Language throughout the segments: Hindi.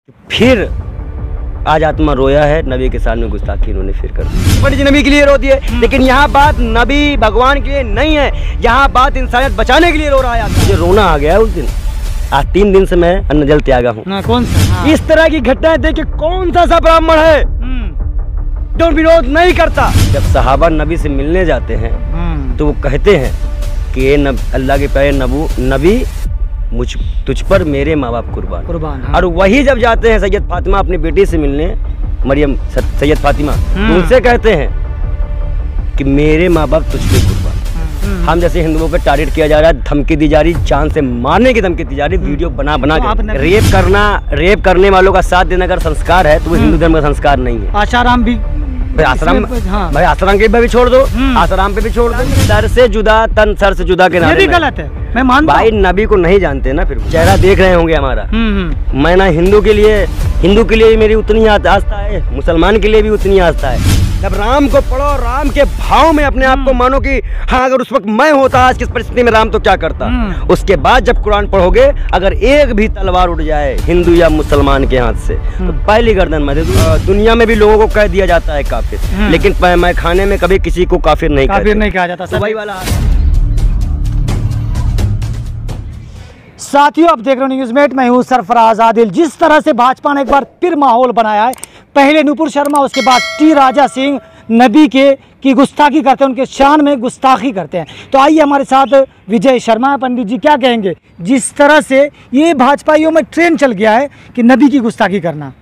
फिर आज आत्मा रोया है, नबी के सामने गुस्ताखी इन्होंने फिर कर दी। पंडित जी नबी के लिए रोती है, लेकिन यहाँ बात नबी भगवान के लिए नहीं है, यहाँ बात इंसानियत बचाने के लिए रो रहा है। मुझे रोना आ गया उस दिन। आज 3 दिन से मैं अन्न जल त्यागा हूँ। कौन सा? इस तरह की घटनाएं देख के कौन सा ब्राह्मण है जो विरोध नहीं करता। जब सहाबा नबी से मिलने जाते हैं तो वो कहते हैं कि ये अल्लाह के प्यारे नबी तुझ पर मेरे माँ बाप कुर्बान। और वही जब जाते हैं सैयद फातिमा अपनी बेटी से मिलने, मरियम सैयद फातिमा, तो उनसे कहते हैं कि मेरे माँ बाप तुझ पे कुर्बान। हम जैसे हिंदुओं पे टारगेट किया जा रहा है, धमकी दी जा रही, जान से मारने की धमकी दी जा रही, वीडियो बना के रेप करने वालों का साथ देना अगर संस्कार है तो वो हिंदू धर्म का संस्कार नहीं है। आशाराम भी आश्रम, भाई आश्रम के भी छोड़ दो, आश्रम पे भी छोड़ दो। सर से जुदा तन सर से जुदा के नाम ये भी गलत है, मैं मानता हूं। भाई नबी को नहीं जानते ना, फिर चेहरा देख रहे होंगे हमारा। मैं ना हिंदू के लिए मेरी उतनी आस्था है, मुसलमान के लिए भी उतनी आस्था है। जब राम को पढ़ो, राम के भाव में अपने आप को मानो कि हाँ अगर उस वक्त मैं होता आज किस परिस्थिति में राम तो क्या करता। उसके बाद जब कुरान पढ़ोगे, अगर एक भी तलवार उठ जाए हिंदू या मुसलमान के हाथ से तो पहली गर्दन मैं दे दूं। दुनिया में भी लोगों को कह दिया जाता है काफिर, लेकिन मैं खाने में कभी किसी को काफिर नहीं कहा जाता। तो वही वाला साथियों, आप देख रहे हो न्यूज़मेट, मैं हूं सरफराज आदिल। जिस तरह से भाजपा ने एक बार फिर माहौल बनाया है, पहले नुपुर शर्मा, उसके बाद टी राजा सिंह नबी की गुस्ताखी करते हैं, उनके शान में गुस्ताखी करते हैं। तो आइए हमारे साथ विजय शर्मा। पंडित जी क्या कहेंगे जिस तरह से ये भाजपाइयों में ट्रेंड चल गया है कि नबी की गुस्ताखी करना?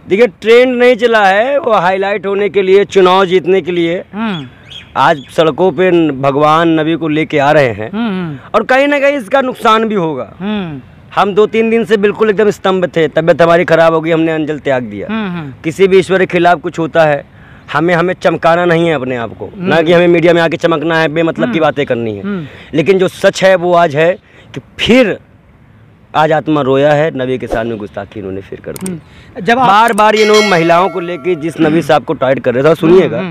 देखिए, ट्रेंड नहीं चला है, वो हाईलाइट होने के लिए, चुनाव जीतने के लिए आज सड़कों पे भगवान नबी को लेके आ रहे हैं। और कहीं ना कहीं इसका नुकसान भी होगा। हम 2-3 दिन से बिल्कुल एकदम स्तंभ थे, तबीयत हमारी खराब हो गई, हमने अंजल त्याग दिया। किसी भी ईश्वर के खिलाफ कुछ होता है, हमें चमकाना नहीं है अपने आप को, ना कि हमें मीडिया में आके चमकना है, बेमतलब की बातें करनी है। लेकिन जो सच है वो आज है कि फिर आज आत्मा रोया है, नबी के सामने गुस्ताखी इन्होंने फिर कर दी। जब बार बार ये लोग महिलाओं को लेके जिस नबी साहब को टाइट कर रहे थे, सुनिएगा,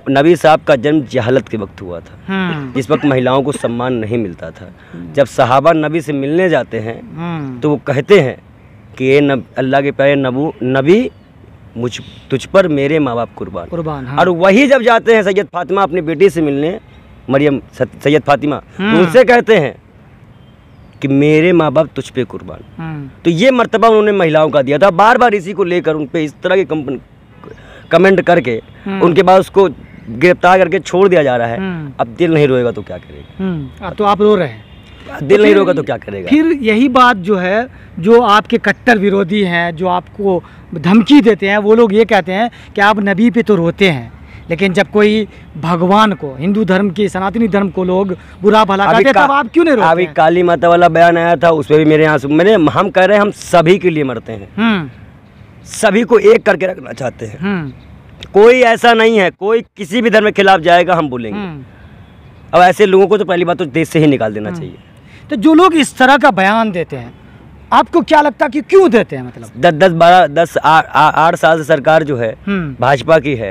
नबी साहब का जन्म जहालत के वक्त हुआ था, जिस वक्त महिलाओं को सम्मान नहीं मिलता था। जब सहाबा नबी से मिलने जाते हैं तो वो कहते हैं कि ये अल्लाह के प्यारे नबी तुझ पर मेरे माँ बाप कुर्बान। और वही जब जाते हैं सैयद फातिमा अपनी बेटी से मिलने, मरियम सैयद फातिमा, तो उनसे कहते हैं कि मेरे माँ बाप तुझ पे कुर्बान। तो ये मर्तबा उन्होंने महिलाओं का दिया था। बार बार इसी को लेकर उन पे इस तरह के कमेंट करके उनके बाद उसको गिरफ्तार करके छोड़ दिया जा रहा है। अब दिल नहीं रोएगा तो क्या करेगा? तो आप रो रहे हैं, दिल नहीं रोएगा तो क्या करेगा? फिर यही बात जो है, जो आपके कट्टर विरोधी हैं, जो आपको धमकी देते हैं, वो लोग ये कहते हैं कि आप नबी पे तो रोते हैं, लेकिन जब कोई भगवान को, हिंदू धर्म के, सनातनी धर्म को लोग बुरा भला कहते हैं, तब आप क्यों नहीं रोते? अभी काली माता वाला बयान आया था, उसमें भी मेरे यहाँ हम कह रहे हैं हम सभी के लिए मरते हैं, सभी को एक करके रखना चाहते हैं। कोई ऐसा नहीं है कोई किसी भी धर्म के खिलाफ जाएगा, हम बोलेंगे। अब ऐसे लोगों को तो पहली बात तो देश से ही निकाल देना चाहिए। तो जो लोग इस तरह का बयान देते हैं, आपको क्या लगता है कि क्यों देते हैं? मतलब 8 साल से सरकार जो है भाजपा की है,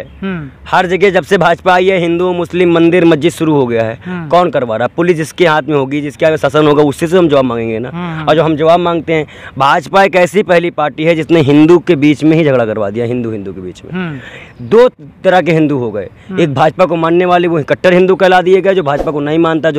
हर जगह जब से भाजपा आई है, हिंदू मुस्लिम मंदिर मस्जिद शुरू हो गया है। कौन करवा रहा? पुलिस जिसके हाथ में होगी, जिसके आगे शासन होगा, उससे से हम जवाब मांगेंगे ना। और जो हम जवाब मांगते हैं, भाजपा एक ऐसी पहली पार्टी है जिसने हिंदू के बीच में ही झगड़ा करवा दिया। हिंदू के बीच में 2 तरह के हिंदू हो गए, एक भाजपा को मानने वाले वो कट्टर हिंदू कहला दिए गए, जो भाजपा को नहीं मानता,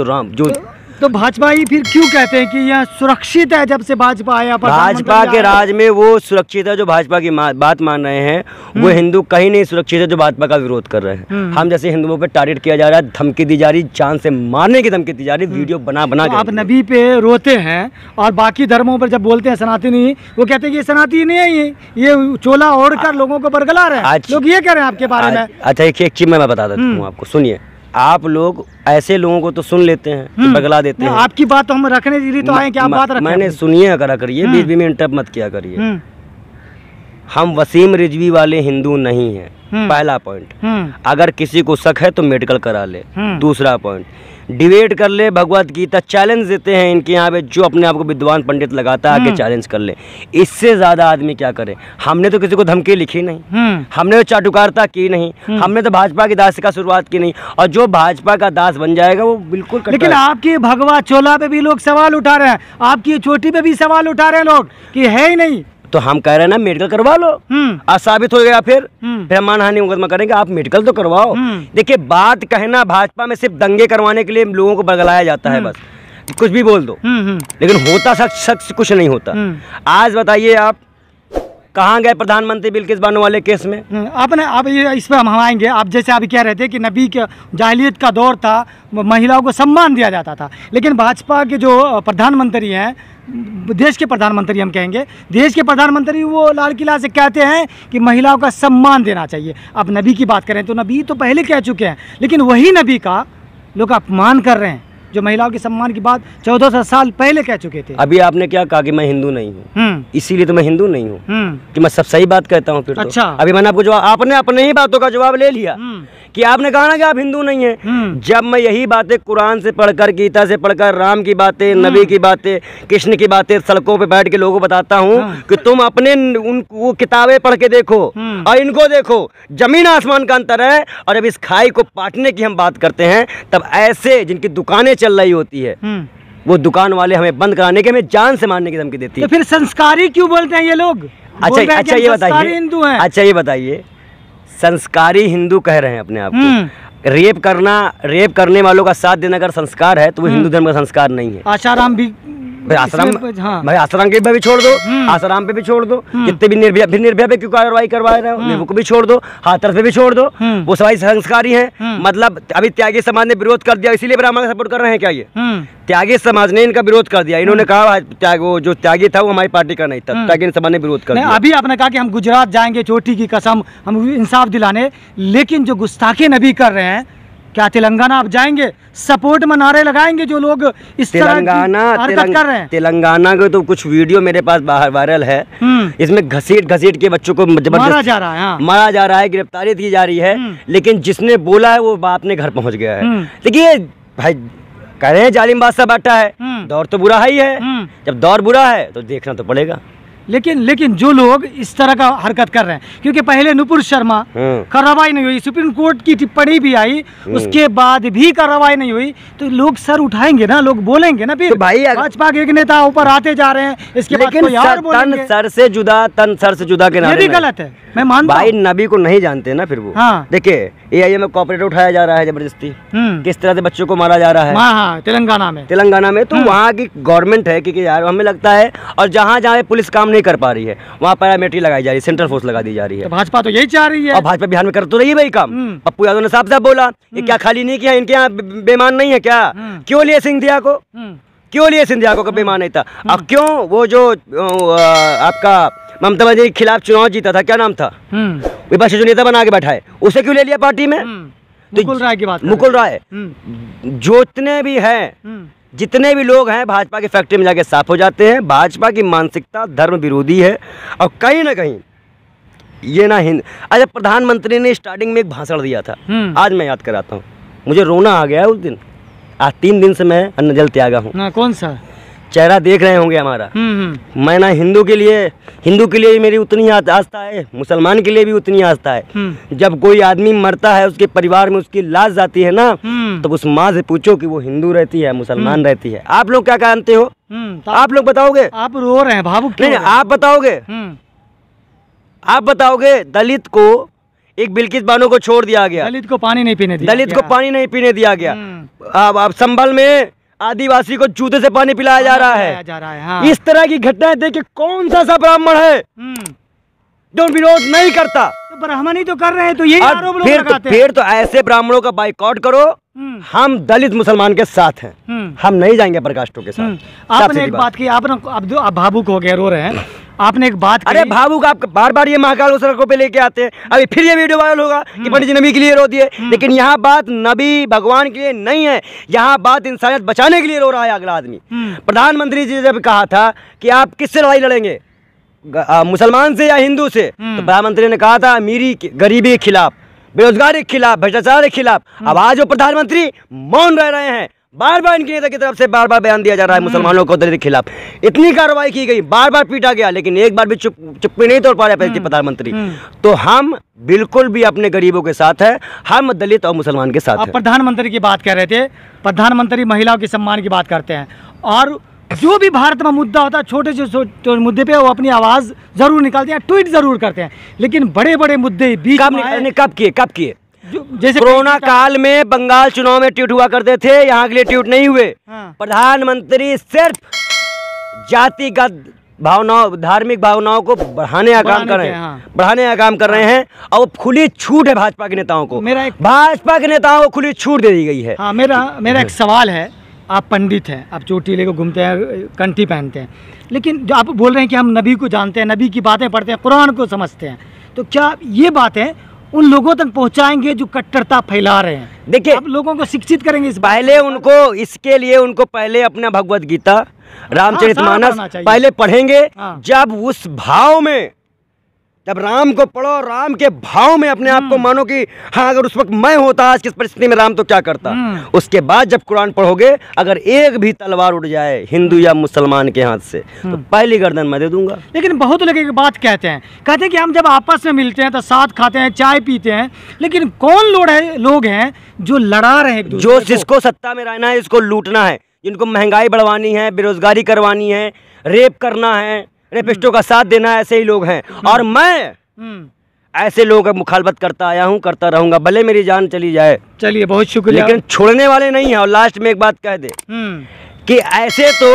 तो भाजपा ही फिर क्यों कहते हैं कि यह सुरक्षित है? जब से भाजपा आया, भाजपा के राज में वो सुरक्षित है जो भाजपा की बात मान रहे हैं। वो हिंदू कहीं नहीं सुरक्षित है जो भाजपा का विरोध कर रहे हैं। हम जैसे हिंदुओं पे टारगेट किया जा रहा है, धमकी दी जा रही, जान से मारने की धमकी दी जा रही, वीडियो बना के। आप नबी पे रोते हैं और बाकी धर्मों पर जब बोलते हैं सनातनी, वो कहते हैं कि ये सनातनी नहीं है, ये चोला ओढ़ कर लोगों को बरगला रहे हैं। लोग ये कह रहे हैं आपके बारे में। अच्छा, एक चीज मैं बता देता हूँ आपको, सुनिए। आप लोग ऐसे लोगों को तो सुन लेते हैं, बगला देते हैं। आपकी बात तो हम रखने के लिए तो आए कि आप बात रखें। मैंने सुनिए करा करिए, बीच में इंटरप्ट मत किया करिए। हम वसीम रिजवी वाले हिंदू नहीं हैं, पहला पॉइंट। अगर किसी को शक है तो मेडिकल करा ले। दूसरा पॉइंट, डिबेट कर ले, भगवत गीता चैलेंज देते हैं इनके यहाँ पे, जो अपने आप को विद्वान पंडित लगाता है आके चैलेंज कर ले। इससे ज्यादा आदमी क्या करे? हमने तो किसी को धमकी लिखी नहीं, हमने तो चाटुकारिता की नहीं, हमने तो भाजपा की दास का शुरुआत की नहीं, और जो भाजपा का दास बन जाएगा वो बिल्कुल। लेकिन आपकी भगवा चोला पे भी लोग सवाल उठा रहे हैं, आपकी चोटी पे भी सवाल उठा रहे हैं लोग कि है ही नहीं। तो हम कह रहे हैं ना मेडिकल करवा लो, आज साबित हो गया फिर मानहानि मुकदमा करेंगे, आप मेडिकल तो करवाओ। देखिए बात कहना भाजपा में सिर्फ दंगे करवाने के लिए लोगों को बगलाया जाता है, बस कुछ भी बोल दो, लेकिन होता सच कुछ नहीं होता। आज बताइए आप कहाँ गए प्रधानमंत्री बिल्किस बानो वाले केस में? आपने अब इस पर हम आएंगे। आप जैसे अभी कह रहे थे कि नबी के जाहिलियत का दौर था, महिलाओं को सम्मान दिया जाता था, लेकिन भाजपा के जो प्रधानमंत्री हैं, देश के प्रधानमंत्री हम कहेंगे, देश के प्रधानमंत्री वो लाल किला से कहते हैं कि महिलाओं का सम्मान देना चाहिए। अब नबी की बात करें तो नबी तो पहले कह चुके हैं, लेकिन वही नबी का लोग अपमान कर रहे हैं जो महिलाओं के सम्मान की बात 1400 साल पहले कह चुके थे। अभी आपने क्या कहा कि मैं हिंदू नहीं हूँ, इसीलिए तो मैं हिंदू नहीं हूँ कि मैं सब सही बात कहता हूँ फिर। अच्छा। तो अभी मैंने आपको जवाब, आपने अपने ही बातों का जवाब ले लिया कि आपने कहा ना कि आप हिंदू नहीं हैं। जब मैं यही बातें कुरान से पढ़कर, गीता से पढ़कर, राम की बातें, नबी की बातें, कृष्ण की बातें सड़कों पे बैठ के लोगों को बताता हूँ कि तुम अपने वो किताबें पढ़ के देखो और इनको देखो, जमीन आसमान का अंतर है। और अब इस खाई को पाटने की हम बात करते हैं, तब ऐसे जिनकी दुकानें चल रही होती है वो दुकान वाले हमें बंद कराने के, हमें जान से मारने की धमकी देती है। तो फिर संस्कारी क्यों बोलते हैं ये लोग? अच्छा ये बताइए, हिंदू हैं। अच्छा ये बताइए, संस्कारी हिंदू कह रहे हैं अपने आप को, रेप करने वालों का साथ देना अगर संस्कार है तो वो हिंदू धर्म का संस्कार नहीं है। आशाराम भी, भाई आसाराम के भी छोड़ दो, आसाराम पे भी छोड़ दो, जितने भी निर्भया पे क्यों कार्रवाई करवा रहे हो, निर्भया को भी छोड़ दो, हाथरस पे भी छोड़ दो, वो सभी संस्कारी हैं। मतलब अभी त्यागी समाज ने विरोध कर दिया, इसीलिए ब्राह्मण सपोर्ट कर रहे हैं क्या? ये त्यागी समाज ने इनका विरोध कर दिया, इन्होंने कहा वो जो त्यागी था वो हमारी पार्टी का नहीं था, त्यागी समाज ने विरोध कर दिया। अभी आपने कहा कि हम गुजरात जाएंगे चोटी की कसम, हम इंसाफ दिलाने, लेकिन जो गुस्ताखी नबी कर रहे हैं, क्या तेलंगाना आप जाएंगे, सपोर्ट में नारे लगाएंगे जो लोग इस तरह की हरकत कर रहे हैं? तेलंगाना के तो कुछ वीडियो मेरे पास बाहर वायरल है, इसमें घसीट के बच्चों को मारा जा रहा है, मारा जा रहा है, गिरफ्तारी की जा रही है, लेकिन जिसने बोला है वो बाप ने घर पहुंच गया है। देखिए भाई कह रहे हैं जालिम बादशाह बैठा है, दौर तो बुरा ही है, जब दौर बुरा है तो देखना तो पड़ेगा। लेकिन जो लोग इस तरह का हरकत कर रहे हैं, क्योंकि पहले नुपुर शर्मा कार्रवाई नहीं हुई, सुप्रीम कोर्ट की टिप्पणी भी आई, उसके बाद भी कार्रवाई नहीं हुई, तो लोग सर उठाएंगे ना, लोग बोलेंगे ना। फिर तो भाई भाजपा के एक नेता ऊपर आते जा रहे हैं, इसके बाद कोई और बोलेंगे। तन सर से जुदा के नारे, ये भी गलत है, मैं मानता हूं। भाई नबी को नहीं जानते ना फिर वो। देखिए AIM में कॉर्पोरेट उठाया जा रहा है जबरदस्ती, किस तरह से बच्चों को मारा जा रहा है तेलंगाना में। तो वहाँ की गवर्नमेंट है कि यार हमें लगता है, और जहाँ जहाँ पुलिस काम नहीं कर पा रही है वहाँ पैरामिलिट्री लगाई जा रही है, सेंट्रल फोर्स लगा दी जा रही है। तो भाजपा तो यही चाह रही है, और भाजपा बिहार में कर तो रही है भाई काम। पप्पू यादव ने साफ साफ बोला, ये क्या खाली नहीं किया, इनके यहाँ बेईमान नहीं है क्या? क्यों लिए सिंधिया को, क्यों लिए सिंधिया को? कभी बेईमान नहीं था। अब क्यों वो जो आपका ममता बनर्जी के खिलाफ चुनाव जीता था, क्या नाम था, विपक्ष जो नेता बना के बैठा है, उसे क्यों ले लिया पार्टी में? मुकुल राय की बात, मुकुल राय, जितने भी लोग हैं भाजपा की फैक्ट्री में जाके साफ हो जाते हैं। भाजपा की मानसिकता धर्म विरोधी है, और कहीं ना कहीं ये ना अच्छा प्रधानमंत्री ने स्टार्टिंग में एक भाषण दिया था, आज मैं याद कराता हूँ, मुझे रोना आ गया उस दिन। आज 3 दिन से मैं अन्न जल त्यागा हूँ। कौन सा चेहरा देख रहे होंगे हमारा। मैं ना हिंदू के लिए मेरी उतनी आस्था है, मुसलमान के लिए भी उतनी आस्था है। जब कोई आदमी मरता है, उसके परिवार में उसकी लाश जाती है ना, तो उस माँ से पूछो कि वो हिंदू रहती है मुसलमान रहती है। आप लोग क्या जानते हो? आप लोग बताओगे? आप रो रहे हैं, भावुक नहीं, आप बताओगे? आप बताओगे? दलित को एक बिल्किस बानो को छोड़ दिया गया, दलित को पानी नहीं पीने दिया गया। अब संभल में आदिवासी को जूते से पानी पिलाया जा रहा है। इस तरह की घटनाएं देख के कौन सा ब्राह्मण है जो विरोध नहीं करता? तो ब्राह्मण ही तो कर रहे हैं, तो यही आरोप लोग लगाते हैं। फिर तो ऐसे ब्राह्मणों का बाइकआउट करो। हम दलित मुसलमान के साथ हैं, हम नहीं जाएंगे प्रकाष्टों के साथ। आपने एक बात की, आपने अब भावुक हो गए, रो रहे हैं। आपने एक बात, अरे भावुक आप बार बार ये महाकाल सड़कों पे लेके आते हैं, अभी फिर ये वीडियो वायरल होगा कि पंडित जी नबी के लिए रो दिए, लेकिन यहाँ बात नबी भगवान के लिए नहीं है, यहाँ बात इंसानियत बचाने के लिए रो रहा है अगला आदमी। प्रधानमंत्री जी जब कहा था कि आप किससे लड़ाई लड़ेंगे, मुसलमान से या हिंदू से, तो प्रधानमंत्री ने कहा था अमीरी गरीबी के खिलाफ, बेरोजगारी के खिलाफ, भ्रष्टाचार के खिलाफ। अब आज वो प्रधानमंत्री मौन रह रहे हैं, बार बार इनके नेता की तरफ से बार बार बयान दिया जा रहा है मुसलमानों को दलित के खिलाफ, इतनी कार्रवाई की गई, बार बार पीटा गया, लेकिन एक बार भी चुप्पी नहीं तोड़ पा रहे प्रधानमंत्री। तो हम बिल्कुल भी अपने गरीबों के साथ है, हम दलित और मुसलमान के साथ। आप प्रधानमंत्री की बात कर रहे थे, प्रधानमंत्री महिलाओं के सम्मान की बात करते हैं, और जो भी भारत में मुद्दा होता है छोटे से मुद्दे पे वो अपनी आवाज़ जरूर निकालते हैं, ट्वीट जरूर करते हैं, लेकिन बड़े बड़े मुद्दे बीच में कब किए जैसे कोरोना काल में बंगाल चुनाव में ट्वीट हुआ करते थे, यहाँ के लिए ट्वीट नहीं हुए। प्रधानमंत्री सिर्फ जातिगत भावनाओं, धार्मिक भावनाओं को बढ़ाने का काम कर रहे हैं, बढ़ाने का काम कर रहे हैं, और वो खुली छूट है भाजपा के नेताओं को। भाजपा के नेताओं को खुली छूट दे दी गई है। हाँ, मेरा एक सवाल है, आप पंडित हैं, आप चोटी लेकर घूमते हैं, कंठी पहनते हैं, लेकिन जो आप बोल रहे हैं कि हम नबी को जानते हैं, नबी की बातें पढ़ते हैं, कुरान को समझते हैं, तो क्या ये बातें उन लोगों तक पहुंचाएंगे जो कट्टरता फैला रहे हैं? देखिए, आप लोगों को शिक्षित करेंगे इस पहले उनको, इसके लिए उनको पहले अपना भगवत गीता, रामचरितमानस पहले पढ़ेंगे। जब उस भाव में, जब राम को पढ़ो, राम के भाव में अपने आप को मानो कि हाँ, अगर उस वक्त मैं होता आज किस परिस्थिति में राम तो क्या करता। उसके बाद जब कुरान पढ़ोगे, अगर एक भी तलवार उड़ जाए हिंदू या मुसलमान के हाथ से, तो पहली गर्दन मैं दे दूंगा। लेकिन बहुत लोग एक बात कहते हैं कि हम जब आपस में मिलते हैं तो साथ खाते हैं, चाय पीते हैं, लेकिन कौन लोग हैं जो लड़ा रहे हैं? जो जिसको सत्ता में रहना है, इसको लूटना है, जिनको महंगाई बढ़वानी है, बेरोजगारी करवानी है, रेप करना है, रेपिस्टों का साथ देना, ऐसे ही लोग हैं। और मैं ऐसे लोगों का मुखालफत करता आया हूं, करता रहूंगा, भले मेरी जान चली जाए। चलिए, बहुत शुक्रिया। लेकिन छोड़ने वाले नहीं हैं। और लास्ट में एक बात कह दे कि ऐसे तो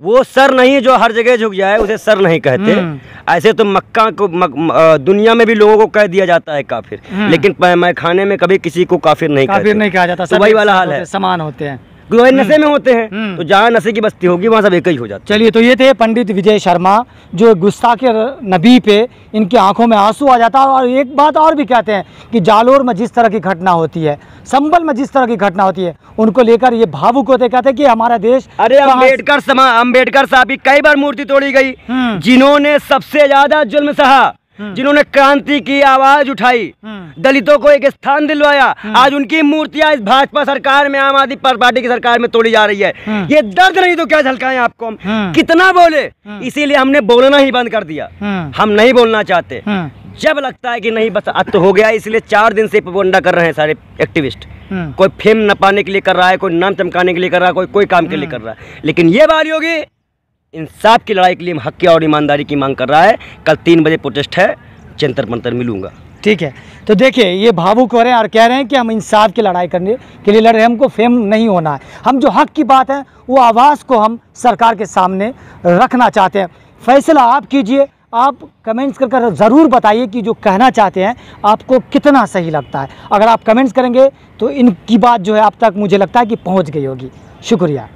वो सर नहीं जो हर जगह झुक जाए, उसे सर नहीं कहते। ऐसे तो मक्का को दुनिया में भी लोगों को कह दिया जाता है काफिर, लेकिन मैं खाने में कभी किसी को काफिर नहीं कहा जाता। तो वही वाला हाल है, समान होते हैं, नशे में होते हैं, तो जहाँ नशे की बस्ती होगी वहाँ सब एक ही हो जाता है। चलिए, तो ये थे पंडित विजय शर्मा, जो गुस्ताखे नबी पे इनकी आंखों में आंसू आ जाता है। और एक बात और भी कहते हैं कि जालोर में जिस तरह की घटना होती है, संभल में जिस तरह की घटना होती है, उनको लेकर ये भावुक होते, कहते हैं कि हमारा देश। अरे अम्बेडकर साहब की कई बार मूर्ति तोड़ी गई, जिन्होंने सबसे ज्यादा जुल्म सहा, जिन्होंने क्रांति की आवाज उठाई, दलितों को एक स्थान दिलवाया, आज उनकी मूर्तियां इस भाजपा सरकार में, आम आदमी पार्टी की सरकार में तोड़ी जा रही है। ये दर्द नहीं तो क्या झलकाएं आपको हम, कितना बोले, इसीलिए हमने बोलना ही बंद कर दिया। हम नहीं बोलना चाहते, जब लगता है कि नहीं बस अब तो हो गया, इसलिए 4 दिन से प्रोपेगेंडा कर रहे हैं सारे एक्टिविस्ट। कोई फेम न पाने के लिए कर रहा है, कोई नाम चमकाने के लिए कर रहा है, कोई काम के लिए कर रहा है, लेकिन ये बारी होगी इंसाफ की लड़ाई के लिए, हक और ईमानदारी की मांग कर रहा है। कल 3 बजे प्रोटेस्ट है, जंतर मंतर मिलूंगा। ठीक है, तो देखिए, ये भावुक हो रहे हैं और कह रहे हैं कि हम इंसाफ की लड़ाई करने के लिए लड़ रहे हैं, हमको फेम नहीं होना है, हम जो हक की बात है वो आवाज़ को हम सरकार के सामने रखना चाहते हैं। फैसला आप कीजिए, आप कमेंट्स कर ज़रूर बताइए कि जो कहना चाहते हैं आपको कितना सही लगता है। अगर आप कमेंट्स करेंगे तो इनकी बात जो है आप तक मुझे लगता है कि पहुंच गई होगी। शुक्रिया।